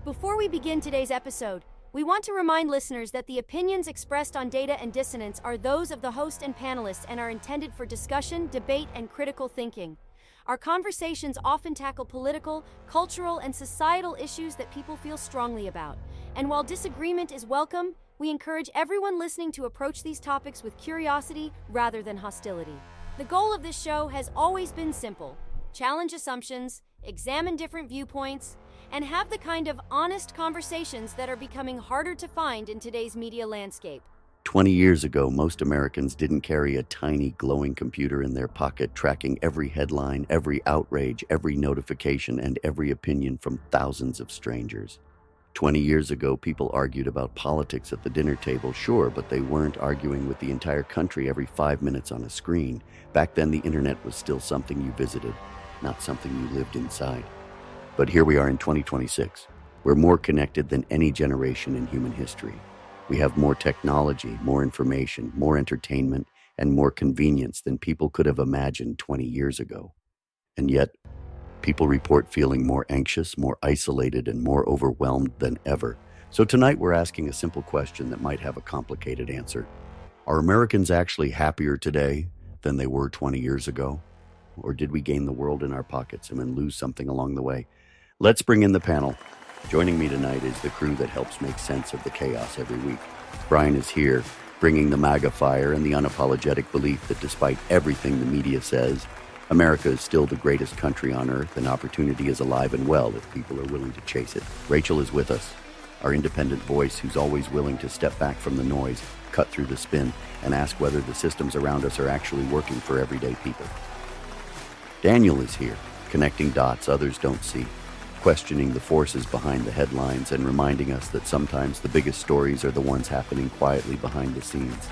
Before we begin today's episode, we want to remind listeners that the opinions expressed on Data and Dissonance are those of the host and panelists and are intended for discussion, debate, and critical thinking. Our conversations often tackle political, cultural, and societal issues that people feel strongly about. And while disagreement is welcome, we encourage everyone listening to approach these topics with curiosity rather than hostility. The goal of this show has always been simple: challenge assumptions, examine different viewpoints, and have the kind of honest conversations that are becoming harder to find in today's media landscape. 20 years ago, most Americans didn't carry a tiny glowing computer in their pocket tracking every headline, every outrage, every notification, and every opinion from thousands of strangers. 20 years ago, people argued about politics at the dinner table, sure, but they weren't arguing with the entire country every 5 minutes on a screen. Back then, the internet was still something you visited, not something you lived inside. But here we are in 2026. We're more connected than any generation in human history. We have more technology, more information, more entertainment, and more convenience than people could have imagined 20 years ago. And yet, people report feeling more anxious, more isolated, and more overwhelmed than ever. So tonight we're asking a simple question that might have a complicated answer. Are Americans actually happier today than they were 20 years ago? Or did we gain the world in our pockets and then lose something along the way? Let's bring in the panel. Joining me tonight is the crew that helps make sense of the chaos every week. Brian is here, bringing the MAGA fire and the unapologetic belief that despite everything the media says, America is still the greatest country on earth and opportunity is alive and well if people are willing to chase it. Rachel is with us, our independent voice who's always willing to step back from the noise, cut through the spin, and ask whether the systems around us are actually working for everyday people. Daniel is here, connecting dots others don't see, questioning the forces behind the headlines and reminding us that sometimes the biggest stories are the ones happening quietly behind the scenes.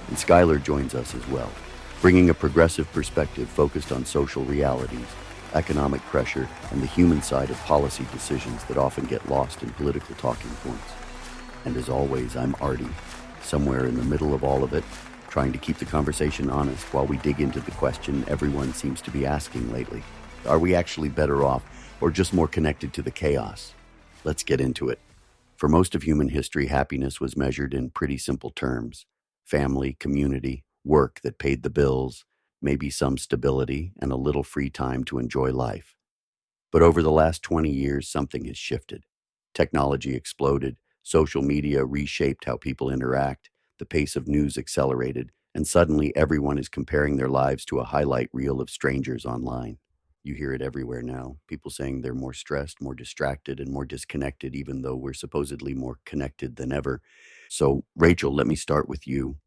And Skylar joins us as well, bringing a progressive perspective focused on social realities, economic pressure, and the human side of policy decisions that often get lost in political talking points. And as always, I'm Artie, somewhere in the middle of all of it, trying to keep the conversation honest while we dig into the question everyone seems to be asking lately. Are we actually better off or just more connected to the chaos? Let's get into it. For most of human history, happiness was measured in pretty simple terms: family, community, work that paid the bills, maybe some stability, and a little free time to enjoy life. But over the last 20 years, something has shifted. Technology exploded, social media reshaped how people interact, the pace of news accelerated, and suddenly everyone is comparing their lives to a highlight reel of strangers online. You hear it everywhere now, people saying they're more stressed, more distracted, and more disconnected, even though we're supposedly more connected than ever. So, Rachel, let me start with you.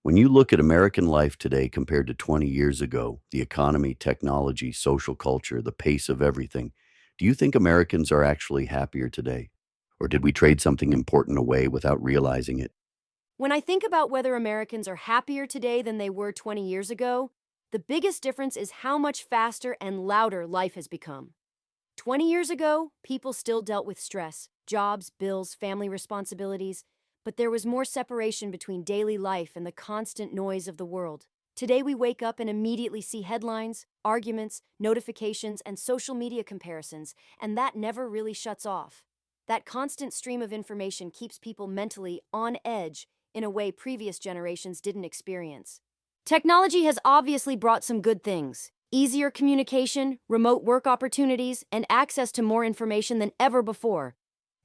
When you look at American life today compared to 20 years ago, the economy, technology, social culture, the pace of everything, do you think Americans are actually happier today? Or did we trade something important away without realizing it? When I think about whether Americans are happier today than they were 20 years ago, the biggest difference is how much faster and louder life has become. 20 years ago, people still dealt with stress, jobs, bills, family responsibilities, but there was more separation between daily life and the constant noise of the world. Today we wake up and immediately see headlines, arguments, notifications, and social media comparisons, and that never really shuts off. That constant stream of information keeps people mentally on edge in a way previous generations didn't experience. Technology has obviously brought some good things: easier communication, remote work opportunities, and access to more information than ever before.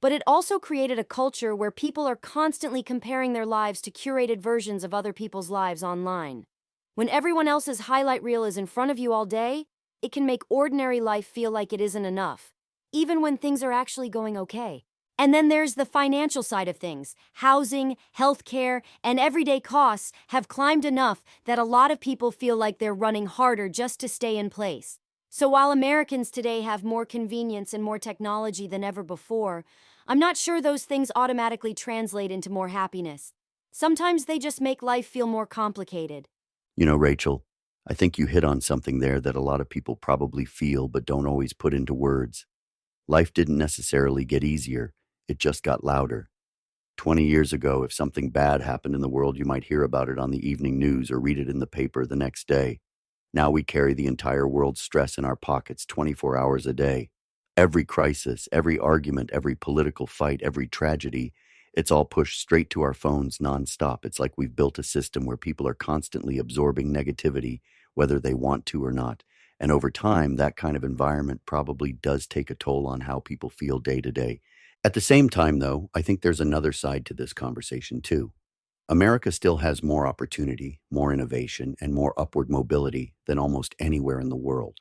But it also created a culture where people are constantly comparing their lives to curated versions of other people's lives online. When everyone else's highlight reel is in front of you all day, it can make ordinary life feel like it isn't enough, even when things are actually going okay. And then there's the financial side of things. Housing, healthcare, and everyday costs have climbed enough that a lot of people feel like they're running harder just to stay in place. So while Americans today have more convenience and more technology than ever before, I'm not sure those things automatically translate into more happiness. Sometimes they just make life feel more complicated. You know, Rachel, I think you hit on something there that a lot of people probably feel but don't always put into words. Life didn't necessarily get easier. It just got louder. 20 years ago, if something bad happened in the world, you might hear about it on the evening news or read it in the paper the next day. Now we carry the entire world's stress in our pockets 24 hours a day. Every crisis, every argument, every political fight, every tragedy, it's all pushed straight to our phones nonstop. It's like we've built a system where people are constantly absorbing negativity, whether they want to or not. And over time, that kind of environment probably does take a toll on how people feel day to day. At the same time, though, I think there's another side to this conversation, too. America still has more opportunity, more innovation, and more upward mobility than almost anywhere in the world.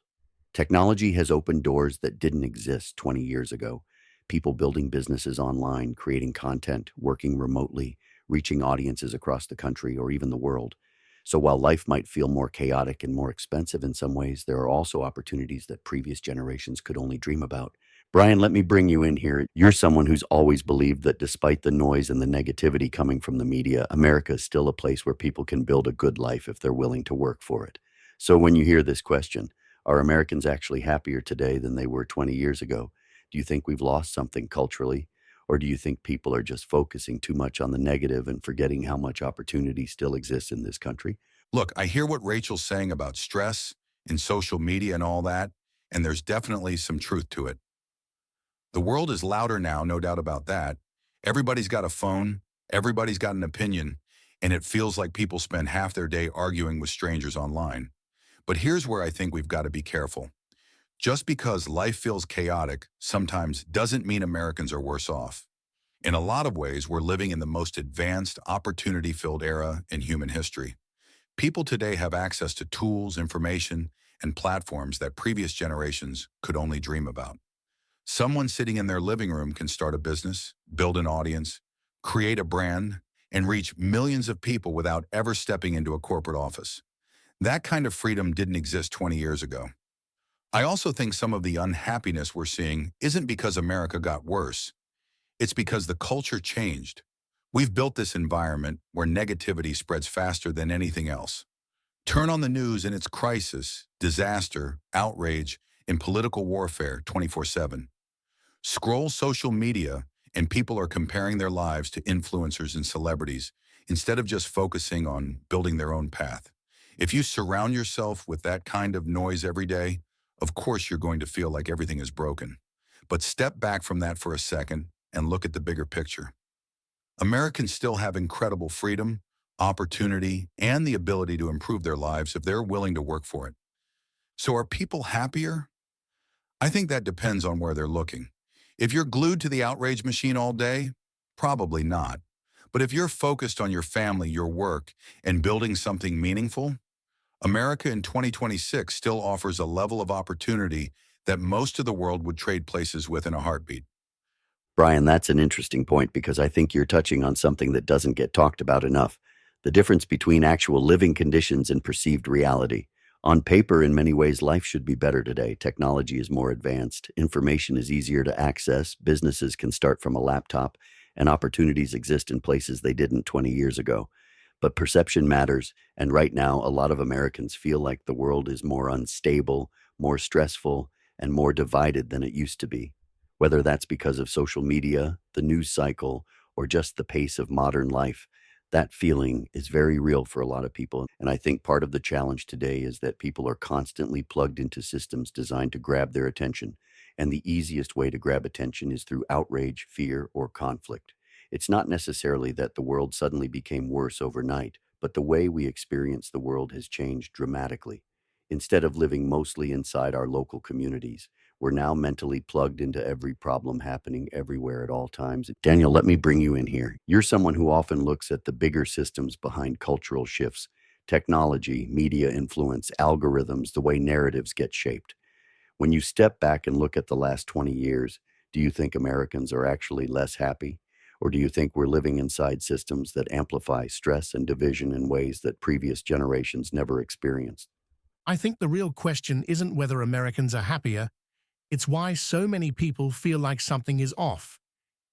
Technology has opened doors that didn't exist 20 years ago. People building businesses online, creating content, working remotely, reaching audiences across the country or even the world. So while life might feel more chaotic and more expensive in some ways, there are also opportunities that previous generations could only dream about. Brian, let me bring you in here. You're someone who's always believed that despite the noise and the negativity coming from the media, America is still a place where people can build a good life if they're willing to work for it. So when you hear this question, are Americans actually happier today than they were 20 years ago? Do you think we've lost something culturally? Or do you think people are just focusing too much on the negative and forgetting how much opportunity still exists in this country? Look, I hear what Rachel's saying about stress and social media and all that, and there's definitely some truth to it. The world is louder now, no doubt about that. Everybody's got a phone, everybody's got an opinion, and it feels like people spend half their day arguing with strangers online. But here's where I think we've got to be careful. Just because life feels chaotic sometimes doesn't mean Americans are worse off. In a lot of ways, we're living in the most advanced, opportunity-filled era in human history. People today have access to tools, information, and platforms that previous generations could only dream about. Someone sitting in their living room can start a business, build an audience, create a brand, and reach millions of people without ever stepping into a corporate office. That kind of freedom didn't exist 20 years ago. I also think some of the unhappiness we're seeing isn't because America got worse. It's because the culture changed. We've built this environment where negativity spreads faster than anything else. Turn on the news and it's crisis, disaster, outrage, and political warfare 24/7. Scroll social media and people are comparing their lives to influencers and celebrities instead of just focusing on building their own path. If you surround yourself with that kind of noise every day, of course you're going to feel like everything is broken. But step back from that for a second and look at the bigger picture. Americans still have incredible freedom, opportunity, and the ability to improve their lives if they're willing to work for it. So are people happier? I think that depends on where they're looking. If you're glued to the outrage machine all day, probably not. But if you're focused on your family, your work, and building something meaningful, America in 2026 still offers a level of opportunity that most of the world would trade places with in a heartbeat. Brian, that's an interesting point because I think you're touching on something that doesn't get talked about enough: the difference between actual living conditions and perceived reality. On paper, in many ways, life should be better today. Technology is more advanced, information is easier to access, businesses can start from a laptop, and opportunities exist in places they didn't 20 years ago. But perception matters, and right now, a lot of Americans feel like the world is more unstable, more stressful, and more divided than it used to be. Whether that's because of social media, the news cycle, or just the pace of modern life, that feeling is very real for a lot of people. And I think part of the challenge today is that people are constantly plugged into systems designed to grab their attention. And the easiest way to grab attention is through outrage, fear, or conflict. It's not necessarily that the world suddenly became worse overnight, but the way we experience the world has changed dramatically. Instead of living mostly inside our local communities, we're now mentally plugged into every problem happening everywhere at all times. Daniel, let me bring you in here. You're someone who often looks at the bigger systems behind cultural shifts: technology, media influence, algorithms, the way narratives get shaped. When you step back and look at the last 20 years, do you think Americans are actually less happy? Or do you think we're living inside systems that amplify stress and division in ways that previous generations never experienced? I think the real question isn't whether Americans are happier, it's why so many people feel like something is off,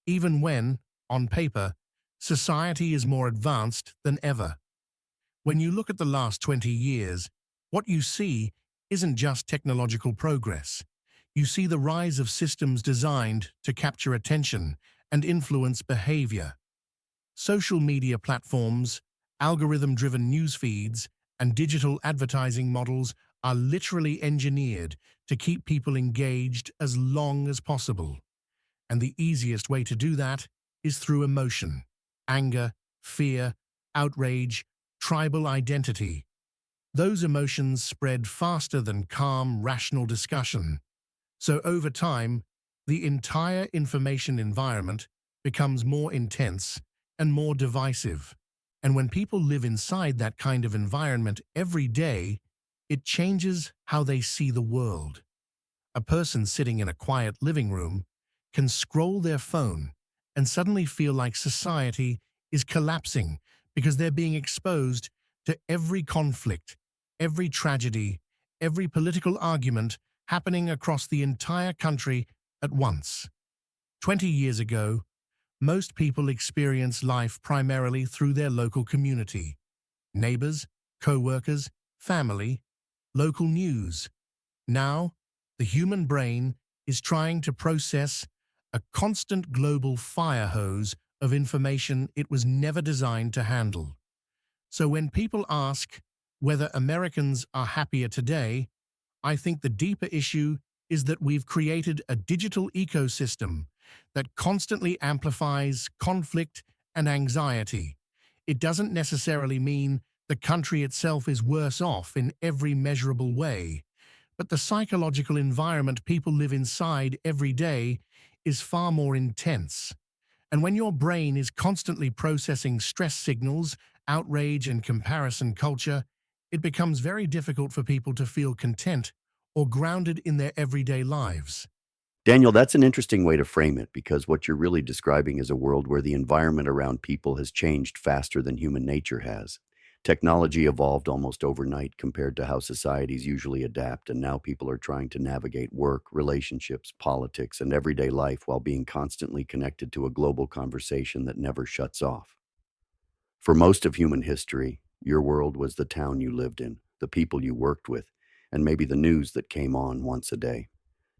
even when, on paper, society is more advanced than ever. When you look at the last 20 years, what you see isn't just technological progress. You see the rise of systems designed to capture attention and influence behavior. Social media platforms, algorithm-driven news feeds, and digital advertising models are literally engineered to keep people engaged as long as possible. And the easiest way to do that is through emotion, anger, fear, outrage, tribal identity. Those emotions spread faster than calm, rational discussion. So over time, the entire information environment becomes more intense and more divisive. And when people live inside that kind of environment every day, it changes how they see the world. A person sitting in a quiet living room can scroll their phone and suddenly feel like society is collapsing because they're being exposed to every conflict, every tragedy, every political argument happening across the entire country at once. 20 years ago, most people experience life primarily through their local community, neighbors, co-workers, family, local news. Now, the human brain is trying to process a constant global fire hose of information it was never designed to handle. So when people ask whether Americans are happier today, I think the deeper issue is that we've created a digital ecosystem that constantly amplifies conflict and anxiety. It doesn't necessarily mean the country itself is worse off in every measurable way, but the psychological environment people live inside every day is far more intense. And when your brain is constantly processing stress signals, outrage, and comparison culture, it becomes very difficult for people to feel content or grounded in their everyday lives. Daniel, that's an interesting way to frame it because what you're really describing is a world where the environment around people has changed faster than human nature has. Technology evolved almost overnight compared to how societies usually adapt, and now people are trying to navigate work, relationships, politics, and everyday life while being constantly connected to a global conversation that never shuts off. For most of human history, your world was the town you lived in, the people you worked with, and maybe the news that came on once a day.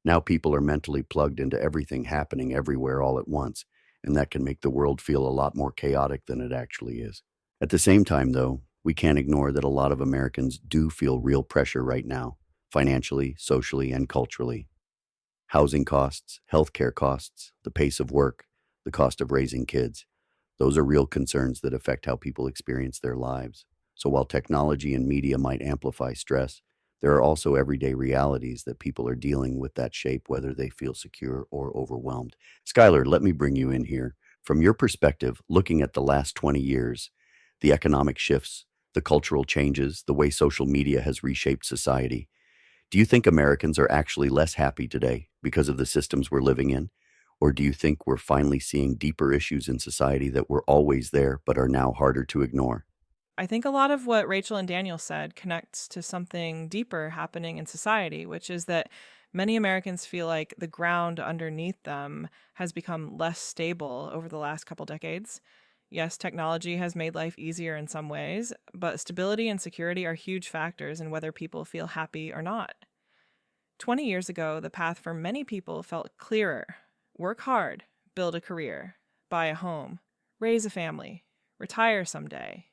Now people are mentally plugged into everything happening everywhere all at once, and that can make the world feel a lot more chaotic than it actually is. At the same time, though, we can't ignore that a lot of Americans do feel real pressure right now, financially, socially, and culturally. Housing costs, healthcare costs, the pace of work, the cost of raising kids. Those are real concerns that affect how people experience their lives. So while technology and media might amplify stress, there are also everyday realities that people are dealing with that shape whether they feel secure or overwhelmed. Skylar, let me bring you in here. From your perspective, looking at the last 20 years, the economic shifts, the cultural changes, the way social media has reshaped society, do you think Americans are actually less happy today because of the systems we're living in? Or do you think we're finally seeing deeper issues in society that were always there but are now harder to ignore? I think a lot of what Rachel and Daniel said connects to something deeper happening in society, which is that many Americans feel like the ground underneath them has become less stable over the last couple decades. Yes, technology has made life easier in some ways, but stability and security are huge factors in whether people feel happy or not. 20 years ago, the path for many people felt clearer. Work hard, build a career, buy a home, raise a family, retire someday.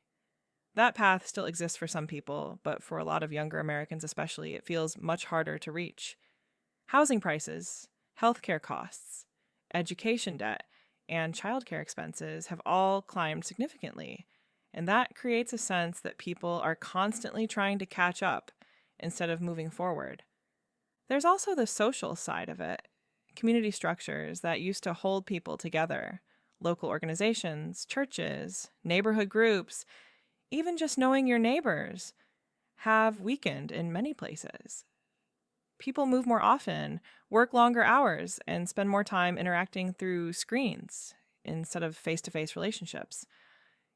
That path still exists for some people, but for a lot of younger Americans especially, it feels much harder to reach. Housing prices, healthcare costs, education debt, and childcare expenses have all climbed significantly, and that creates a sense that people are constantly trying to catch up instead of moving forward. There's also the social side of it. Community structures that used to hold people together, local organizations, churches, neighborhood groups, even just knowing your neighbors, have weakened in many places. People move more often, work longer hours, and spend more time interacting through screens instead of face-to-face relationships.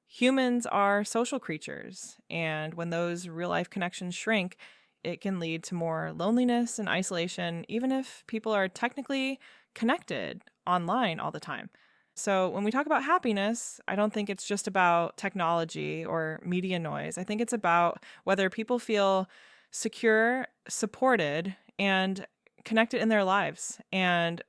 Humans are social creatures, and when those real-life connections shrink, it can lead to more loneliness and isolation, even if people are technically connected online all the time. So when we talk about happiness, I don't think it's just about technology or media noise. I think it's about whether people feel secure, supported, and connected in their lives. And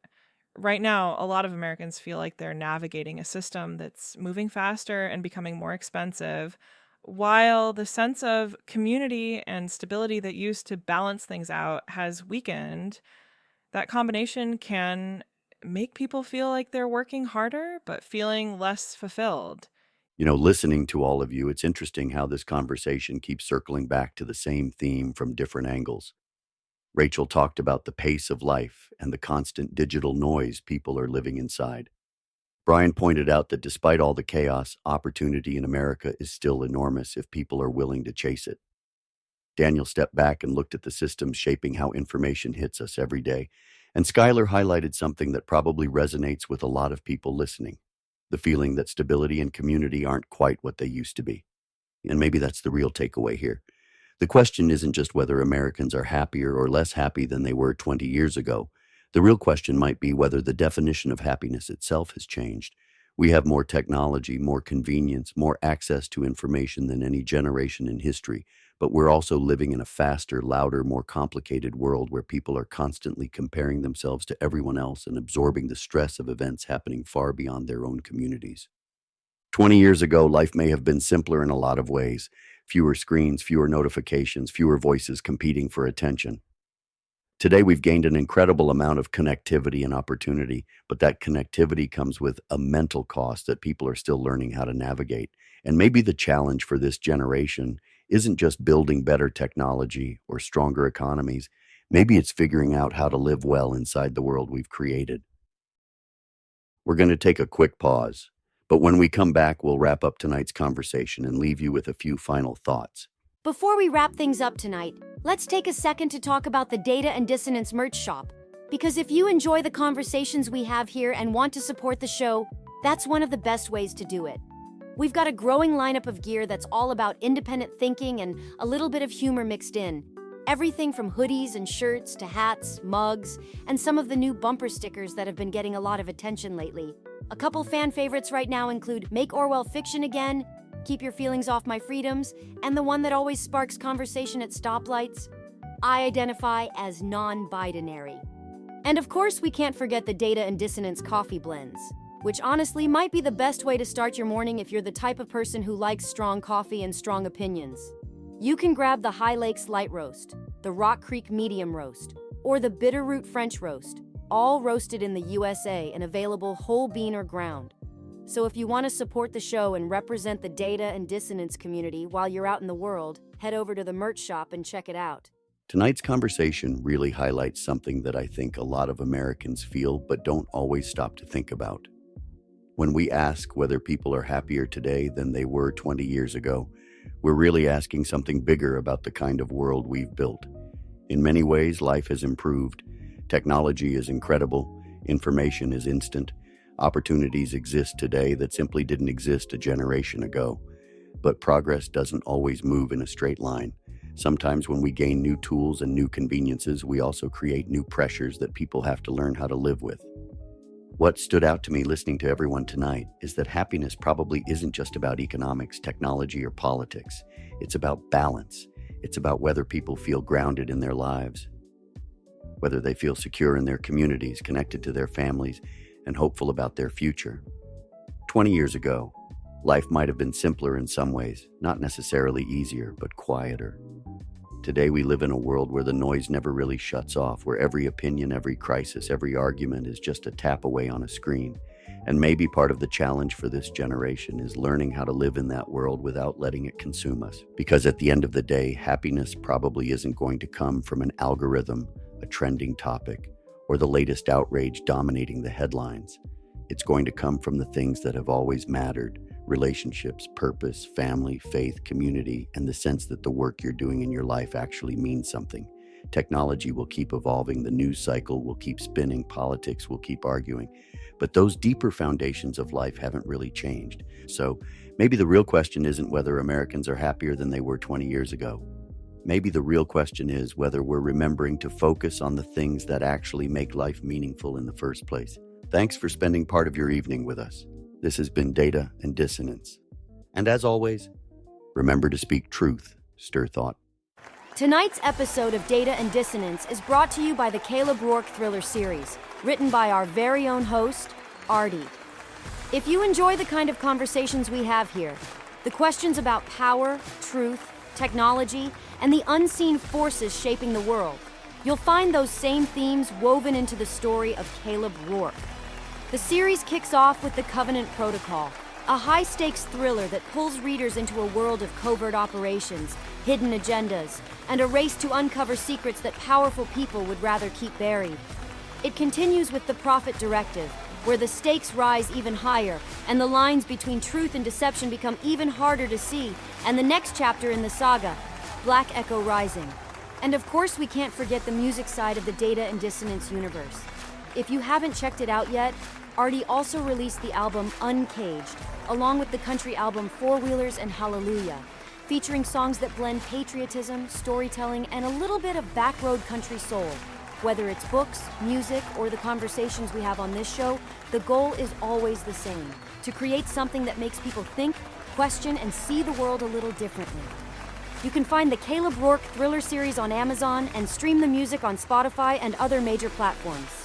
right now, a lot of Americans feel like they're navigating a system that's moving faster and becoming more expensive, While the sense of community and stability that used to balance things out has weakened, that combination can make people feel like they're working harder, but feeling less fulfilled. Listening to all of you, it's interesting how this conversation keeps circling back to the same theme from different angles. Rachel talked about the pace of life and the constant digital noise people are living inside. Brian pointed out that despite all the chaos, opportunity in America is still enormous if people are willing to chase it. Daniel stepped back and looked at the systems shaping how information hits us every day. And Skylar highlighted something that probably resonates with a lot of people listening, the feeling that stability and community aren't quite what they used to be. And maybe that's the real takeaway here. The question isn't just whether Americans are happier or less happy than they were 20 years ago. The real question might be whether the definition of happiness itself has changed. We have more technology, more convenience, more access to information than any generation in history, but we're also living in a faster, louder, more complicated world where people are constantly comparing themselves to everyone else and absorbing the stress of events happening far beyond their own communities. 20 years ago, life may have been simpler in a lot of ways. Fewer screens, fewer notifications, fewer voices competing for attention. Today, we've gained an incredible amount of connectivity and opportunity, but that connectivity comes with a mental cost that people are still learning how to navigate. And maybe the challenge for this generation isn't just building better technology or stronger economies. Maybe it's figuring out how to live well inside the world we've created. We're going to take a quick pause, but when we come back, we'll wrap up tonight's conversation and leave you with a few final thoughts. Before we wrap things up tonight, let's take a second to talk about the Data and Dissonance merch shop. Because if you enjoy the conversations we have here and want to support the show, that's one of the best ways to do it. We've got a growing lineup of gear that's all about independent thinking and a little bit of humor mixed in. Everything from hoodies and shirts to hats, mugs, and some of the new bumper stickers that have been getting a lot of attention lately. A couple fan favorites right now include Make Orwell Fiction Again, Keep Your Feelings Off My Freedoms, and the one that always sparks conversation at stoplights, I identify as non-binary. And of course, we can't forget the Data and Dissonance coffee blends, which honestly might be the best way to start your morning if you're the type of person who likes strong coffee and strong opinions. You can grab the High Lakes Light Roast, the Rock Creek Medium Roast, or the Bitterroot French Roast, all roasted in the USA and available whole bean or ground. So if you want to support the show and represent the Data and Dissonance community while you're out in the world, head over to the merch shop and check it out. Tonight's conversation really highlights something that I think a lot of Americans feel but don't always stop to think about. When we ask whether people are happier today than they were 20 years ago, we're really asking something bigger about the kind of world we've built. In many ways, life has improved. Technology is incredible. Information is instant. Opportunities exist today that simply didn't exist a generation ago. But progress doesn't always move in a straight line. Sometimes when we gain new tools and new conveniences, we also create new pressures that people have to learn how to live with. What stood out to me listening to everyone tonight is that happiness probably isn't just about economics, technology, or politics. It's about balance. It's about whether people feel grounded in their lives, whether they feel secure in their communities, connected to their families, and hopeful about their future. 20 years ago, life might have been simpler in some ways, not necessarily easier, but quieter. Today we live in a world where the noise never really shuts off, where every opinion, every crisis, every argument is just a tap away on a screen. And maybe part of the challenge for this generation is learning how to live in that world without letting it consume us. Because at the end of the day, happiness probably isn't going to come from an algorithm, a trending topic, or the latest outrage dominating the headlines. It's going to come from the things that have always mattered: relationships, purpose, family, faith, community, and the sense that the work you're doing in your life actually means something. Technology will keep evolving, the news cycle will keep spinning, politics will keep arguing, but those deeper foundations of life haven't really changed. So maybe the real question isn't whether Americans are happier than they were 20 years ago. Maybe the real question is whether we're remembering to focus on the things that actually make life meaningful in the first place. Thanks for spending part of your evening with us. This has been Data and Dissonance. And as always, remember to speak truth, stir thought. Tonight's episode of Data and Dissonance is brought to you by the Caleb Rourke Thriller series, written by our very own host, Artie. If you enjoy the kind of conversations we have here, The questions about power, truth, technology, and the unseen forces shaping the world. You'll find those same themes woven into the story of Caleb Rourke. The series kicks off with The Covenant Protocol, a high-stakes thriller that pulls readers into a world of covert operations, hidden agendas, and a race to uncover secrets that powerful people would rather keep buried. It continues with The Prophet Directive, where the stakes rise even higher, and the lines between truth and deception become even harder to see, and the next chapter in the saga, Black Echo Rising. And of course, we can't forget the music side of the Data and Dissonance universe. If you haven't checked it out yet, Artie also released the album Uncaged, along with the country album Four Wheelers and Hallelujah, featuring songs that blend patriotism, storytelling, and a little bit of backroad country soul. Whether it's books, music, or the conversations we have on this show, the goal is always the same: to create something that makes people think, question, and see the world a little differently. You can find the Caleb Rourke thriller series on Amazon and stream the music on Spotify and other major platforms.